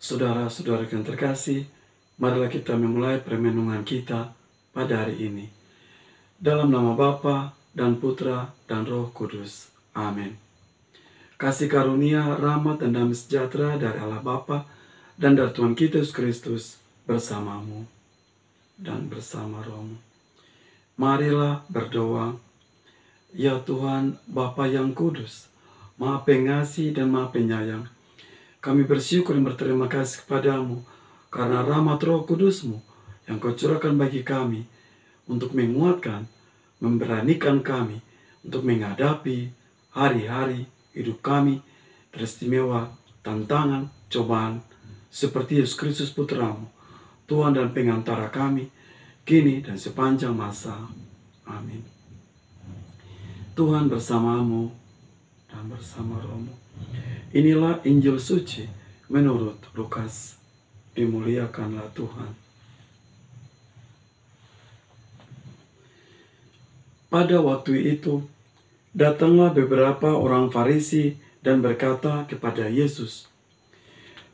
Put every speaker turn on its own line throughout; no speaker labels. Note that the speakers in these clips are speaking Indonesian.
Saudara-saudara yang terkasih, marilah kita memulai permenungan kita pada hari ini. Dalam nama Bapa dan Putra dan Roh Kudus. Amin. Kasih karunia, rahmat dan damai sejahtera dari Allah Bapa dan dari Tuhan kita Yesus Kristus bersamamu dan bersama rohmu. Marilah berdoa. Ya Tuhan, Bapa yang kudus, Maha Pengasih dan Maha Penyayang, kami bersyukur dan berterima kasih kepadamu karena rahmat Roh Kudus-Mu yang Kau curahkan bagi kami untuk menguatkan, memberanikan kami untuk menghadapi hari-hari hidup kami teristimewa, tantangan, cobaan seperti Yesus Kristus Putra-Mu, Tuhan dan pengantara kami kini dan sepanjang masa. Amin. Tuhan bersamamu dan bersama rohmu. Inilah Injil suci menurut Lukas. Dimuliakanlah Tuhan. Pada waktu itu, datanglah beberapa orang Farisi dan berkata kepada Yesus,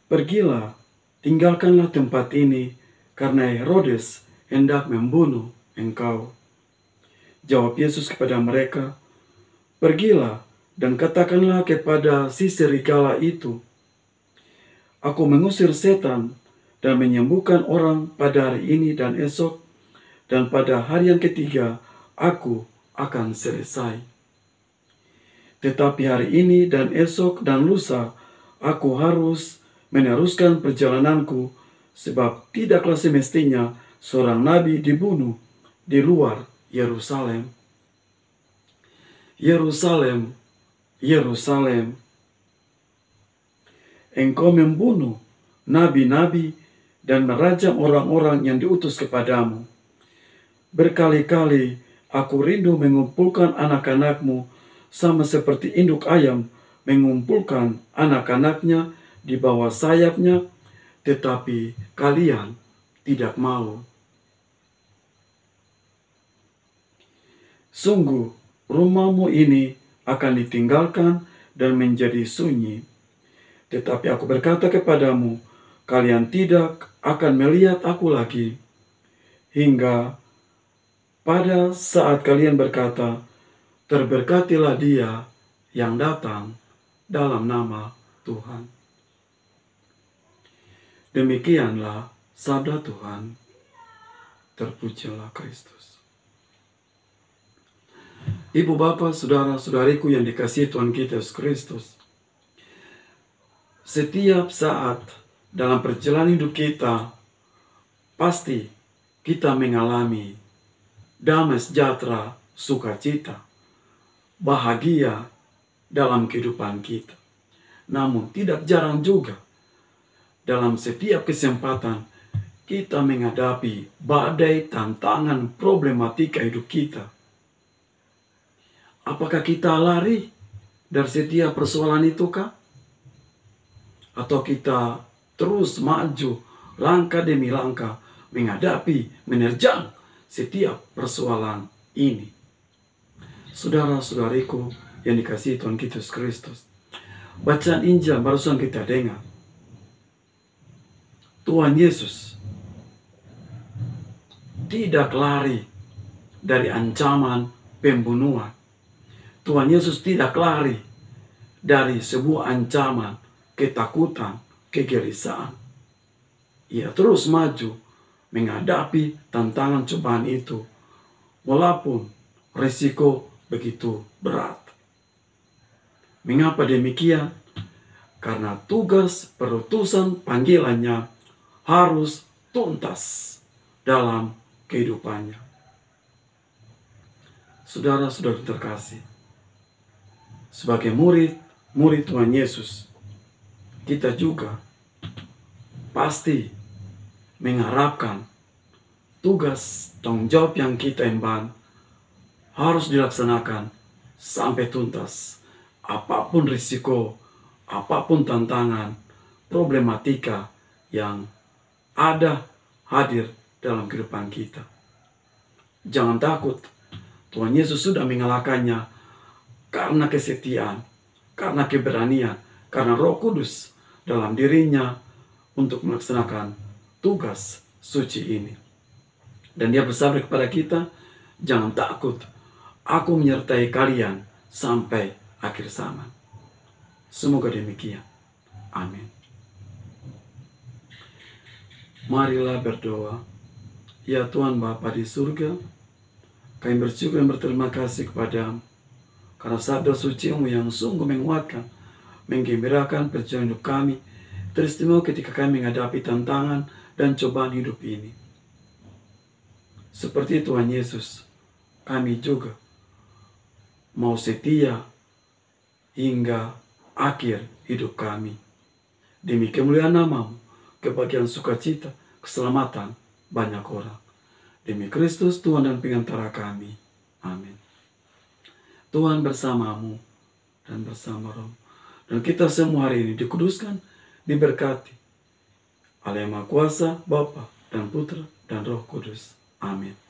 "Pergilah, tinggalkanlah tempat ini, karena Herodes hendak membunuh engkau." Jawab Yesus kepada mereka, "Pergilah dan katakanlah kepada si serigala itu, Aku mengusir setan dan menyembuhkan orang pada hari ini dan esok, dan pada hari yang ketiga aku akan selesai. Tetapi hari ini dan esok dan lusa aku harus meneruskan perjalananku, sebab tidaklah semestinya seorang nabi dibunuh di luar Yerusalem. Yerusalem, Yerusalem, engkau membunuh nabi-nabi dan merajam orang-orang yang diutus kepadamu. Berkali-kali aku rindu mengumpulkan anak-anakmu sama seperti induk ayam mengumpulkan anak-anaknya di bawah sayapnya, tetapi kalian tidak mau. Sungguh, rumahmu ini akan ditinggalkan dan menjadi sunyi. Tetapi aku berkata kepadamu, kalian tidak akan melihat aku lagi, hingga pada saat kalian berkata, terberkatilah dia yang datang dalam nama Tuhan." Demikianlah sabda Tuhan. Terpujilah Kristus. Ibu bapa, saudara-saudariku yang dikasihi Tuhan kita Yesus Kristus, setiap saat dalam perjalanan hidup kita, pasti kita mengalami damai sejahtera, sukacita, bahagia dalam kehidupan kita. Namun tidak jarang juga dalam setiap kesempatan kita menghadapi badai, tantangan, problematika hidup kita. Apakah kita lari dari setiap persoalan itu kah? Atau kita terus maju langkah demi langkah menghadapi, menerjang setiap persoalan ini? Saudara-saudariku yang dikasihi Tuhan kita Yesus Kristus, bacaan Injil barusan kita dengar. Tuhan Yesus tidak lari dari ancaman pembunuhan. Tuhan Yesus tidak lari dari sebuah ancaman, ketakutan, kegelisahan. Ia terus maju menghadapi tantangan cobaan itu, walaupun risiko begitu berat. Mengapa demikian? Karena tugas perutusan panggilannya harus tuntas dalam kehidupannya. Saudara-saudara terkasih, sebagai murid Tuhan Yesus, kita juga pasti mengharapkan tugas tanggung jawab yang kita emban harus dilaksanakan sampai tuntas. Apapun risiko, apapun tantangan, problematika yang ada hadir dalam kehidupan kita. Jangan takut, Tuhan Yesus sudah mengalahkannya karena kesetiaan, karena keberanian, karena Roh Kudus dalam dirinya untuk melaksanakan tugas suci ini. Dan dia bersabda kepada kita, jangan takut, aku menyertai kalian sampai akhir zaman. Semoga demikian. Amin. Marilah berdoa. Ya Tuhan Bapa di surga, kami bersyukur dan berterima kasih kepadamu karena sabda suci-Mu yang sungguh menguatkan, menggembirakan perjalanan hidup kami, teristimewa ketika kami menghadapi tantangan dan cobaan hidup ini. Seperti Tuhan Yesus, kami juga mau setia hingga akhir hidup kami. Demi kemuliaan nama-Mu, kebahagiaan sukacita, keselamatan banyak orang. Demi Kristus, Tuhan dan pengantara kami. Amin. Tuhan bersamamu dan bersama Roh. Dan kita semua hari ini dikuduskan, diberkati oleh Yang Maha Kuasa, Bapa dan Putra dan Roh Kudus. Amin.